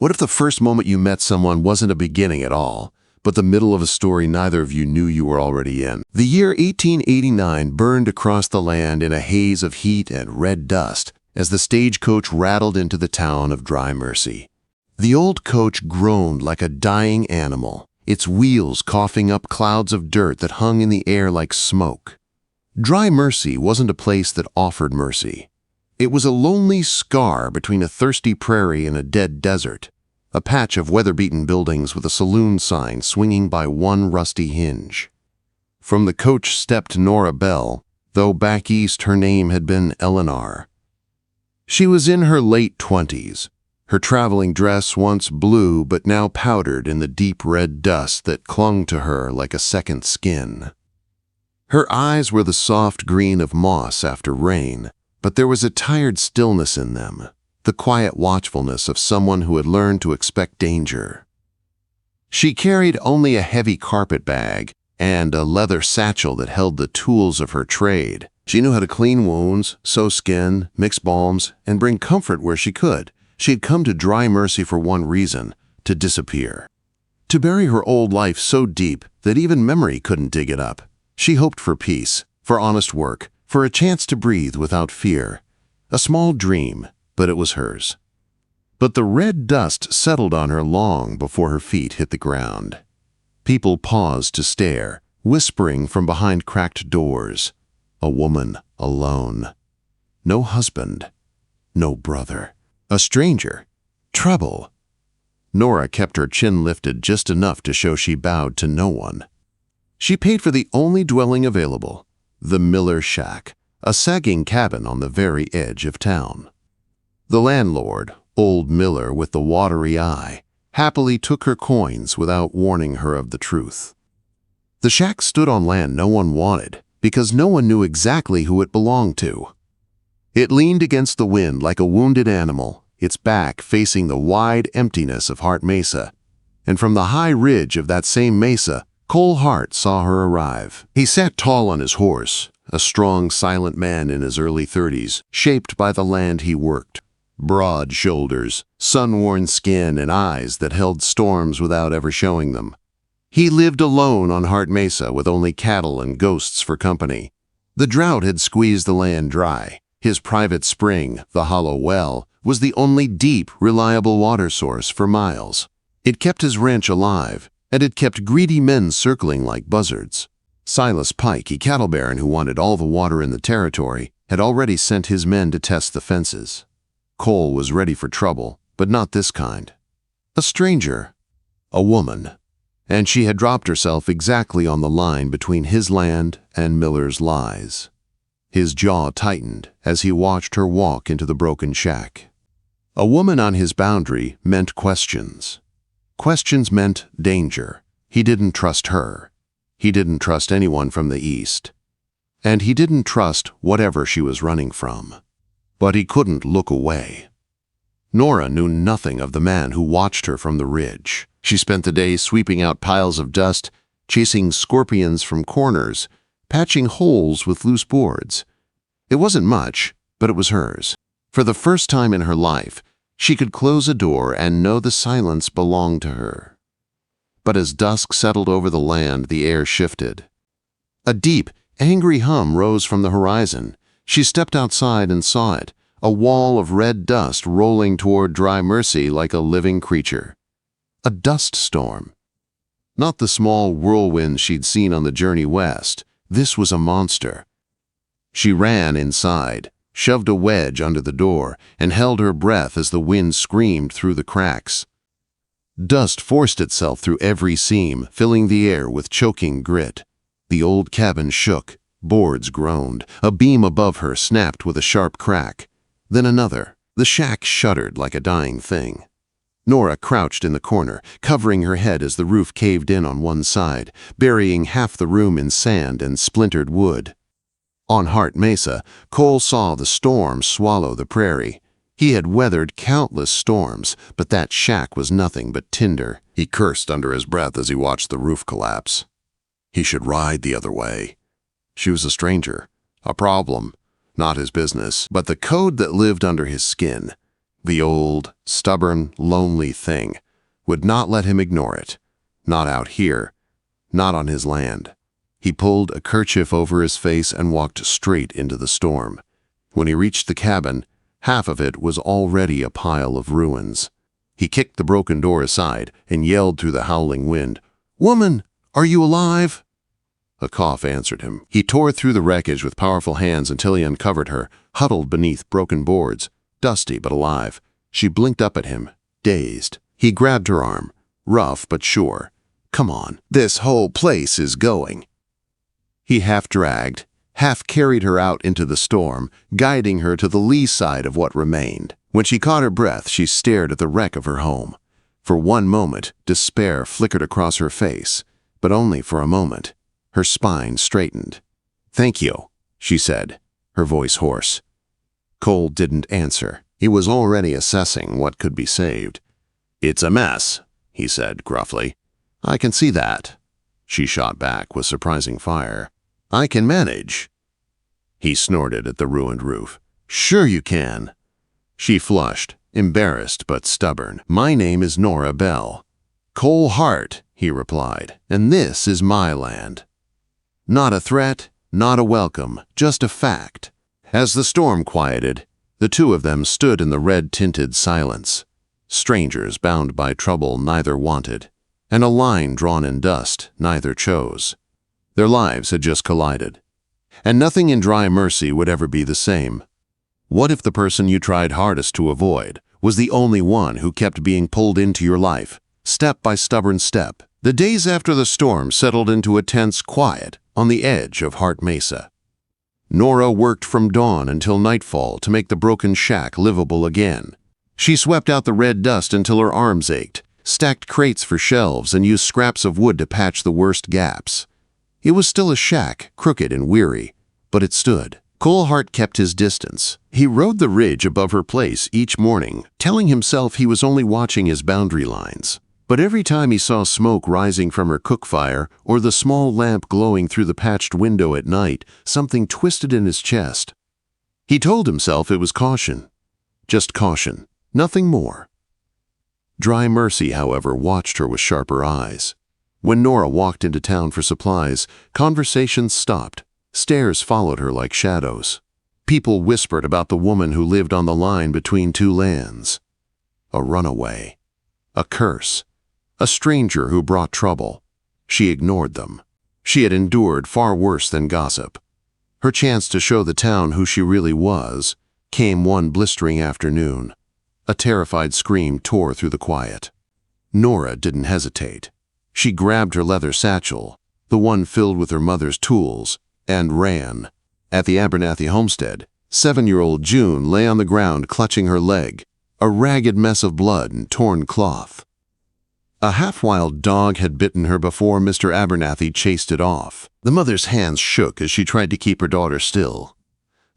What if the first moment you met someone wasn't a beginning at all, but the middle of a story neither of you knew you were already in? The year 1889 burned across the land in a haze of heat and red dust as the stagecoach rattled into the town of Dry Mercy. The old coach groaned like a dying animal, its wheels coughing up clouds of dirt that hung in the air like smoke. Dry Mercy wasn't a place that offered mercy. It was a lonely scar between a thirsty prairie and a dead desert, a patch of weather-beaten buildings with a saloon sign swinging by one rusty hinge. From the coach stepped Norah Bell, though back east her name had been Eleanor. She was in her late 20s, her traveling dress once blue but now powdered in the deep red dust that clung to her like a second skin. Her eyes were the soft green of moss after rain, but there was a tired stillness in them, the quiet watchfulness of someone who had learned to expect danger. She carried only a heavy carpet bag and a leather satchel that held the tools of her trade. She knew how to clean wounds, sew skin, mix balms, and bring comfort where she could. She had come to Dry Mercy for one reason: to disappear. To bury her old life so deep that even memory couldn't dig it up. She hoped for peace, for honest work, for a chance to breathe without fear. A small dream, but it was hers. But the red dust settled on her long before her feet hit the ground. People paused to stare, whispering from behind cracked doors. A woman alone. No husband. No brother. A stranger. Trouble. Norah kept her chin lifted just enough to show she bowed to no one. She paid for the only dwelling available, the Miller Shack, a sagging cabin on the very edge of town. The landlord, old Miller with the watery eye, happily took her coins without warning her of the truth. The shack stood on land no one wanted, because no one knew exactly who it belonged to. It leaned against the wind like a wounded animal, its back facing the wide emptiness of Hart Mesa, and from the high ridge of that same mesa, Hart saw her arrive. He sat tall on his horse, a strong, silent man in his early 30s, shaped by the land he worked. Broad shoulders, sun-worn skin, and eyes that held storms without ever showing them. He lived alone on Hart Mesa with only cattle and ghosts for company. The drought had squeezed the land dry. His private spring, the hollow well, was the only deep, reliable water source for miles. It kept his ranch alive, and it kept greedy men circling like buzzards. Silas Pike, a cattle baron who wanted all the water in the territory, had already sent his men to test the fences. Cole was ready for trouble, but not this kind. A stranger. A woman. And she had dropped herself exactly on the line between his land and Miller's lies. His jaw tightened as he watched her walk into the broken shack. A woman on his boundary meant questions. Questions meant danger. He didn't trust her. He didn't trust anyone from the east. And he didn't trust whatever she was running from. But he couldn't look away. Norah knew nothing of the man who watched her from the ridge. She spent the day sweeping out piles of dust, chasing scorpions from corners, patching holes with loose boards. It wasn't much, but it was hers. For the first time in her life, she could close a door and know the silence belonged to her. But as dusk settled over the land, the air shifted. A deep, angry hum rose from the horizon. She stepped outside and saw it, a wall of red dust rolling toward Dry Mercy like a living creature. A dust storm. Not the small whirlwind she'd seen on the journey west. This was a monster. She ran inside, shoved a wedge under the door, and held her breath as the wind screamed through the cracks. Dust forced itself through every seam, filling the air with choking grit. The old cabin shook, boards groaned, a beam above her snapped with a sharp crack. Then another. The shack shuddered like a dying thing. Norah crouched in the corner, covering her head as the roof caved in on one side, burying half the room in sand and splintered wood. On Hart Mesa, Cole saw the storm swallow the prairie. He had weathered countless storms, but that shack was nothing but tinder. He cursed under his breath as he watched the roof collapse. He should ride the other way. She was a stranger, a problem, not his business, but the code that lived under his skin. The old, stubborn, lonely thing would not let him ignore it. Not out here, not on his land. He pulled a kerchief over his face and walked straight into the storm. When he reached the cabin, half of it was already a pile of ruins. He kicked the broken door aside and yelled through the howling wind, "Woman, are you alive?" A cough answered him. He tore through the wreckage with powerful hands until he uncovered her, huddled beneath broken boards, dusty but alive. She blinked up at him, dazed. He grabbed her arm, rough but sure. "Come on, this whole place is going." He half dragged, half carried her out into the storm, guiding her to the lee side of what remained. When she caught her breath, she stared at the wreck of her home. For one moment, despair flickered across her face, but only for a moment. Her spine straightened. "Thank you," she said, her voice hoarse. Cole didn't answer. He was already assessing what could be saved. "It's a mess," he said gruffly. "I can see that," she shot back with surprising fire. "I can manage." He snorted at the ruined roof. "Sure you can." She flushed, embarrassed but stubborn. "My name is Norah Bell." "Cole Hart," he replied, "and this is my land." Not a threat, not a welcome, just a fact. As the storm quieted, the two of them stood in the red-tinted silence. Strangers bound by trouble neither wanted, and a line drawn in dust neither chose. Their lives had just collided, and nothing in dry mercy would ever be the same. What if the person you tried hardest to avoid was the only one who kept being pulled into your life, step by stubborn step? The days after the storm settled into a tense quiet on the edge of Hart Mesa. Norah worked from dawn until nightfall to make the broken shack livable again. She swept out the red dust until her arms ached, stacked crates for shelves, and used scraps of wood to patch the worst gaps. It was still a shack, crooked and weary, but it stood. Cole Hart kept his distance. He rode the ridge above her place each morning, telling himself he was only watching his boundary lines. But every time he saw smoke rising from her cook fire or the small lamp glowing through the patched window at night, something twisted in his chest. He told himself it was caution. Just caution, nothing more. Dry Mercy, however, watched her with sharper eyes. When Norah walked into town for supplies, conversations stopped. Stares followed her like shadows. People whispered about the woman who lived on the line between two lands. A runaway. A curse. A stranger who brought trouble. She ignored them. She had endured far worse than gossip. Her chance to show the town who she really was came one blistering afternoon. A terrified scream tore through the quiet. Norah didn't hesitate. She grabbed her leather satchel, the one filled with her mother's tools, and ran. At the Abernathy homestead, 7-year-old June lay on the ground clutching her leg, a ragged mess of blood and torn cloth. A half-wild dog had bitten her before Mr. Abernathy chased it off. The mother's hands shook as she tried to keep her daughter still.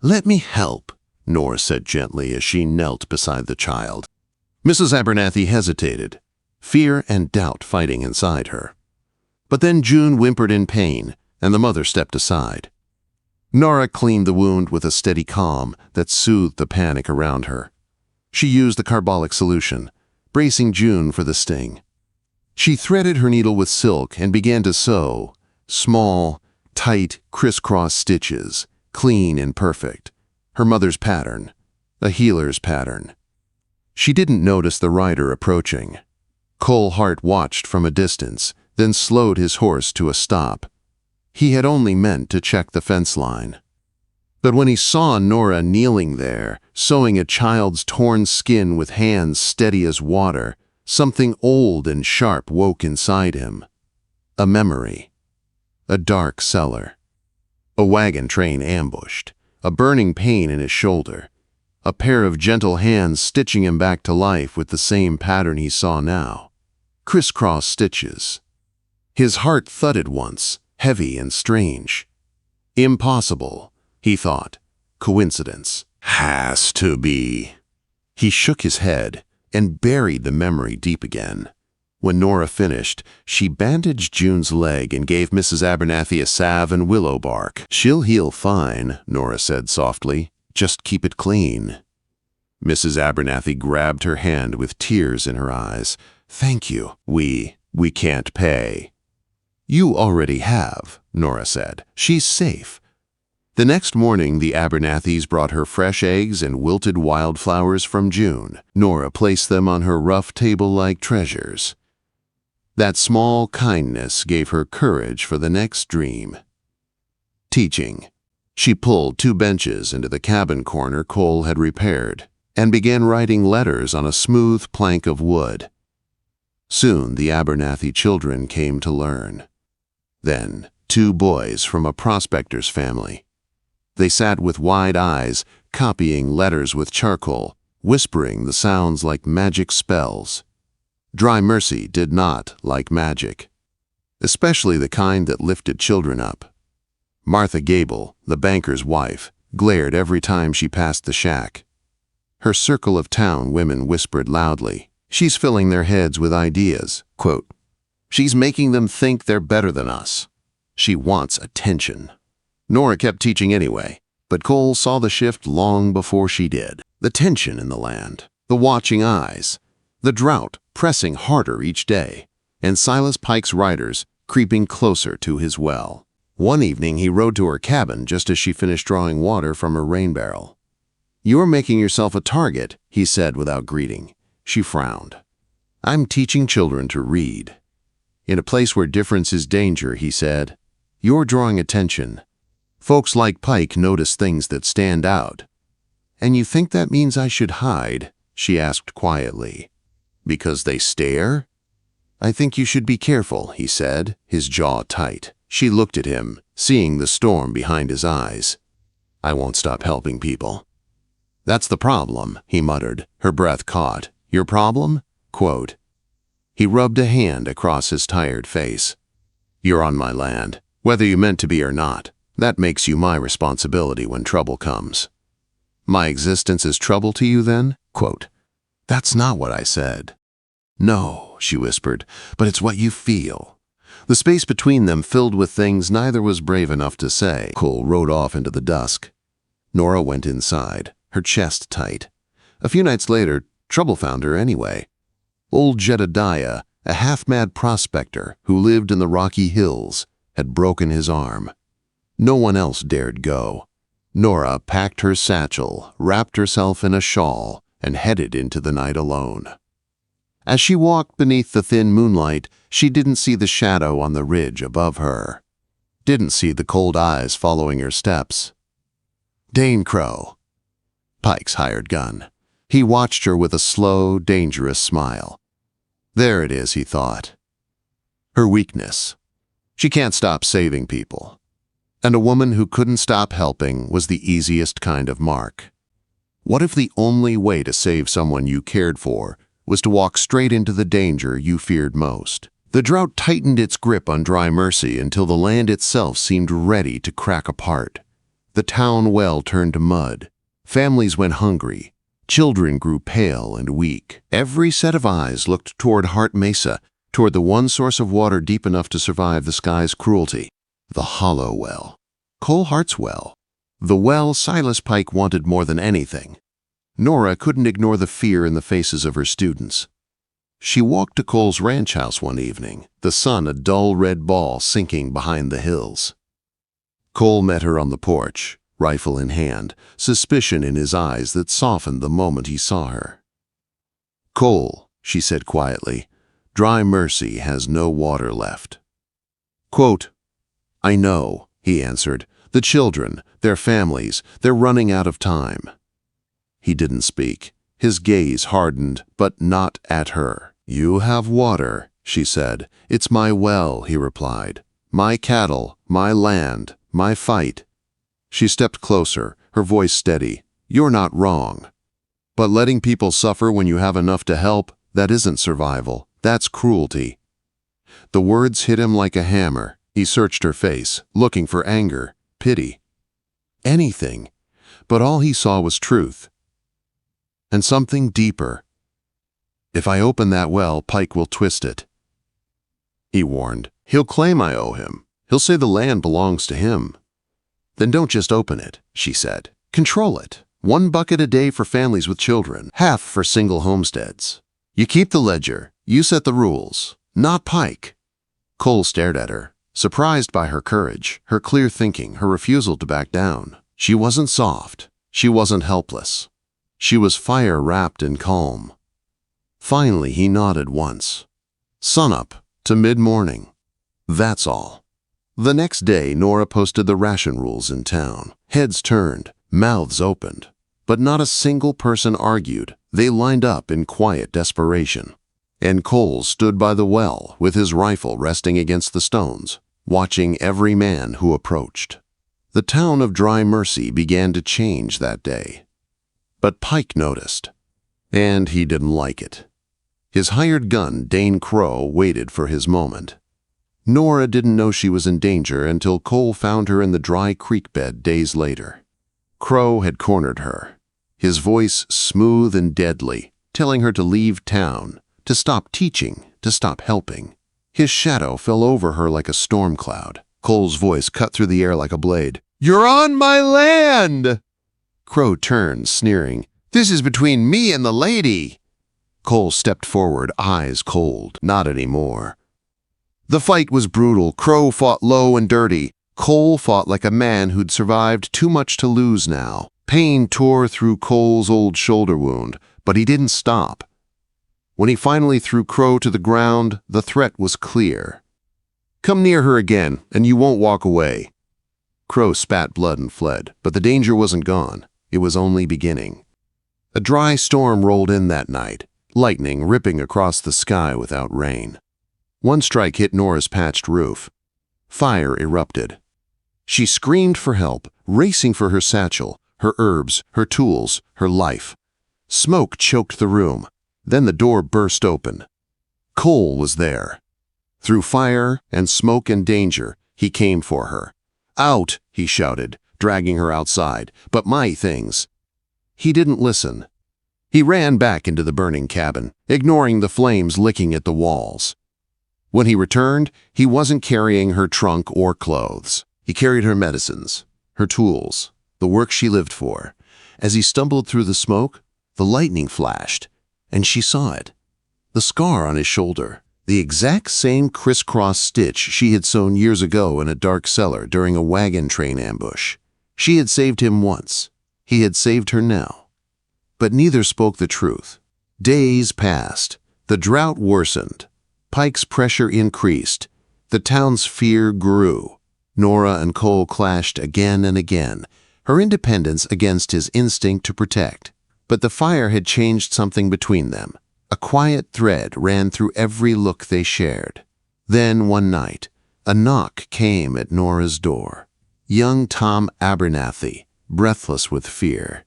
"Let me help," Norah said gently as she knelt beside the child. Mrs. Abernathy hesitated, fear and doubt fighting inside her. But then June whimpered in pain, and the mother stepped aside. Norah cleaned the wound with a steady calm that soothed the panic around her. She used the carbolic solution, bracing June for the sting. She threaded her needle with silk and began to sew, small, tight, crisscross stitches, clean and perfect. Her mother's pattern, a healer's pattern. She didn't notice the rider approaching. Cole Hart watched from a distance, then slowed his horse to a stop. He had only meant to check the fence line. But when he saw Norah kneeling there, sewing a child's torn skin with hands steady as water, something old and sharp woke inside him. A memory. A dark cellar. A wagon train ambushed. A burning pain in his shoulder. A pair of gentle hands stitching him back to life with the same pattern he saw now. Crisscross stitches. His heart thudded once, heavy and strange. Impossible, he thought. Coincidence. Has to be. He shook his head and buried the memory deep again. When Norah finished, she bandaged June's leg and gave Mrs. Abernathy a salve and willow bark. "She'll heal fine," Norah said softly. "Just keep it clean." Mrs. Abernathy grabbed her hand with tears in her eyes. "Thank you. We can't pay." "You already have," Norah said. "She's safe." The next morning, the Abernathys brought her fresh eggs and wilted wildflowers from June. Norah placed them on her rough table like treasures. That small kindness gave her courage for the next dream. Teaching. She pulled 2 benches into the cabin corner Cole had repaired and began writing letters on a smooth plank of wood. Soon the Abernathy children came to learn. Then 2 boys from a prospector's family. They sat with wide eyes, copying letters with charcoal, whispering the sounds like magic spells. Dry Mercy did not like magic, especially the kind that lifted children up. Martha Gable, the banker's wife, glared every time she passed the shack. Her circle of town women whispered loudly. "She's filling their heads with ideas." Quote, "She's making them think they're better than us. She wants attention." Norah kept teaching anyway, but Cole saw the shift long before she did. The tension in the land, the watching eyes, the drought pressing harder each day, and Silas Pike's riders creeping closer to his well. One evening he rode to her cabin just as she finished drawing water from her rain barrel. "You're making yourself a target," he said without greeting. She frowned. "I'm teaching children to read." "In a place where difference is danger," he said. "You're drawing attention. Folks like Pike notice things that stand out." "And you think that means I should hide?" she asked quietly. "Because they stare?" "I think you should be careful," he said, his jaw tight. She looked at him, seeing the storm behind his eyes. "I won't stop helping people." "That's the problem," he muttered, her breath caught. "Your problem?" Quote. He rubbed a hand across his tired face. "You're on my land, whether you meant to be or not. That makes you my responsibility when trouble comes." "My existence is trouble to you then?" Quote. "That's not what I said." "No," she whispered, "but it's what you feel." The space between them filled with things neither was brave enough to say. Cole rode off into the dusk. Norah went inside, her chest tight. A few nights later, trouble found her anyway. Old Jedediah, a half-mad prospector who lived in the Rocky Hills, had broken his arm. No one else dared go. Norah packed her satchel, wrapped herself in a shawl, and headed into the night alone. As she walked beneath the thin moonlight, she didn't see the shadow on the ridge above her. Didn't see the cold eyes following her steps. Dane Crow, Pike's hired gun. He watched her with a slow, dangerous smile. There it is, he thought. Her weakness. She can't stop saving people. And a woman who couldn't stop helping was the easiest kind of mark. What if the only way to save someone you cared for was to walk straight into the danger you feared most? The drought tightened its grip on Dry Mercy until the land itself seemed ready to crack apart. The town well turned to mud. Families went hungry. Children grew pale and weak. Every set of eyes looked toward Hart Mesa, toward the one source of water deep enough to survive the sky's cruelty. The hollow well. Cole Hart's well. The well Silas Pike wanted more than anything. Norah couldn't ignore the fear in the faces of her students. She walked to Cole's ranch house one evening, the sun a dull red ball sinking behind the hills. Cole met her on the porch, rifle in hand, suspicion in his eyes that softened the moment he saw her. "Cole," she said quietly, "Dry Mercy has no water left." Quote, "I know," he answered. "The children, their families, they're running out of time." He didn't speak. His gaze hardened, but not at her. "You have water," she said. "It's my well," he replied. "My cattle, my land, my fight." She stepped closer, her voice steady. "You're not wrong. But letting people suffer when you have enough to help, that isn't survival. That's cruelty." The words hit him like a hammer. He searched her face, looking for anger, pity, anything. But all he saw was truth. And something deeper. "If I open that well, Pike will twist it," he warned. "He'll claim I owe him. He'll say the land belongs to him." "Then don't just open it," she said. "Control it. 1 bucket a day for families with children, half for single homesteads. You keep the ledger, you set the rules, not Pike. Cole stared at her, surprised by her courage, her clear thinking, her refusal to back down. She wasn't soft. She wasn't helpless. She was fire-wrapped in calm. Finally, he nodded once. Sunup to mid-morning. That's all. The next day, Norah posted the ration rules in town. Heads turned, mouths opened. But not a single person argued. They lined up in quiet desperation. And Cole stood by the well with his rifle resting against the stones, watching every man who approached. The town of Dry Mercy began to change that day. But Pike noticed, and he didn't like it. His hired gun, Dane Crow, waited for his moment. Norah didn't know she was in danger until Cole found her in the dry creek bed days later. Crow had cornered her, his voice smooth and deadly, telling her to leave town, to stop teaching, to stop helping. His shadow fell over her like a storm cloud. Cole's voice cut through the air like a blade. "You're on my land!" Crow turned, sneering. "This is between me and the lady." Cole stepped forward, eyes cold. Not anymore. The fight was brutal. Crow fought low and dirty. Cole fought like a man who'd survived too much to lose now. Pain tore through Cole's old shoulder wound, but he didn't stop. When he finally threw Crow to the ground, the threat was clear. "Come near her again, and you won't walk away." Crow spat blood and fled, but the danger wasn't gone. It was only beginning. A dry storm rolled in that night, lightning ripping across the sky without rain. One strike hit Norah's patched roof. Fire erupted. She screamed for help, racing for her satchel, her herbs, her tools, her life. Smoke choked the room. Then the door burst open. Cole was there. Through fire and smoke and danger, he came for her. "Out!" he shouted, dragging her outside. "But my things." He didn't listen. He ran back into the burning cabin, ignoring the flames licking at the walls. When he returned, he wasn't carrying her trunk or clothes. He carried her medicines, her tools, the work she lived for. As he stumbled through the smoke, the lightning flashed, and she saw it. The scar on his shoulder. The exact same crisscross stitch she had sewn years ago in a dark cellar during a wagon train ambush. She had saved him once. He had saved her now. But neither spoke the truth. Days passed. The drought worsened. Pike's pressure increased. The town's fear grew. Norah and Cole clashed again and again, her independence against his instinct to protect. But the fire had changed something between them. A quiet thread ran through every look they shared. Then, one night, a knock came at Norah's door. Young Tom Abernathy, breathless with fear.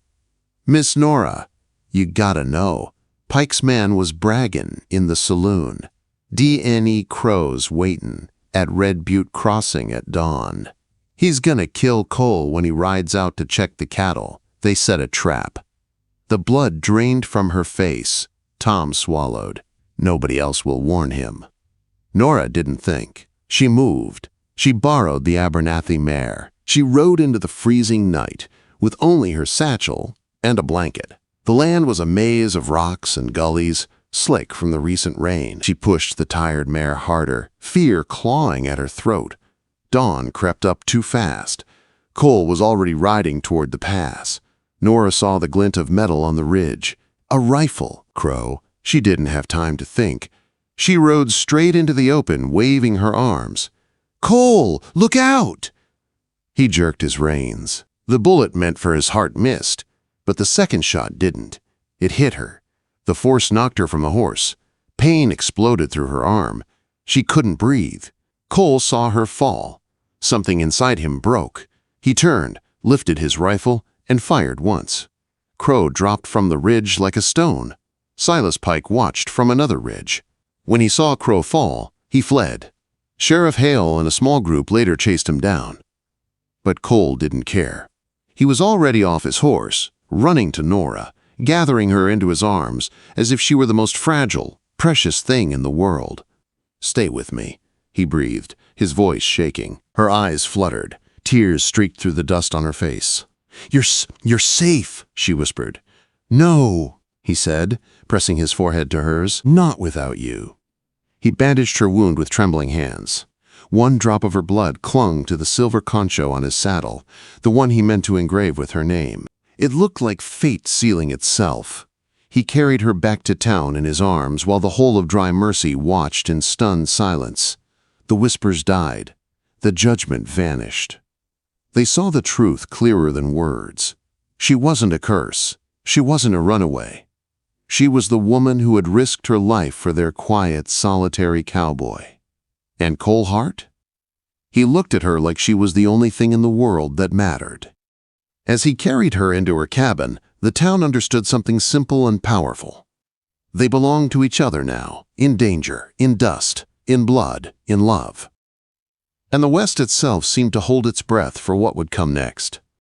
"Miss Norah, you gotta know, Pike's man was braggin' in the saloon. D.N.E. Crow's waitin' at Red Butte Crossing at dawn. He's gonna kill Cole when he rides out to check the cattle. They set a trap." The blood drained from her face. Tom swallowed. Nobody else will warn him. Norah didn't think. She moved. She borrowed the Abernathy mare. She rode into the freezing night with only her satchel and a blanket. The land was a maze of rocks and gullies, slick from the recent rain. She pushed the tired mare harder, fear clawing at her throat. Dawn crept up too fast. Cole was already riding toward the pass. Norah saw the glint of metal on the ridge. A rifle. Crow. She didn't have time to think. She rode straight into the open, waving her arms. "Cole, look out!" He jerked his reins. The bullet meant for his heart missed, but the second shot didn't. It hit her. The force knocked her from the horse. Pain exploded through her arm. She couldn't breathe. Cole saw her fall. Something inside him broke. He turned, lifted his rifle, and fired once. Crow dropped from the ridge like a stone. Silas Pike watched from another ridge. When he saw Crow fall, he fled. Sheriff Hale and a small group later chased him down. But Cole didn't care. He was already off his horse, running to Norah, gathering her into his arms as if she were the most fragile, precious thing in the world. "Stay with me," he breathed, his voice shaking. Her eyes fluttered. Tears streaked through the dust on her face. You're safe," she whispered. "No," he said, pressing his forehead to hers, "not without you." He bandaged her wound with trembling hands. One drop of her blood clung to the silver concho on his saddle, the one he meant to engrave with her name. It looked like fate sealing itself. He carried her back to town in his arms while the whole of Dry Mercy watched in stunned silence. The whispers died. The judgment vanished. They saw the truth clearer than words. She wasn't a curse. She wasn't a runaway. She was the woman who had risked her life for their quiet, solitary cowboy. And Cole Hart? He looked at her like she was the only thing in the world that mattered. As he carried her into her cabin, the town understood something simple and powerful. They belonged to each other now, in danger, in dust, in blood, in love. And the West itself seemed to hold its breath for what would come next.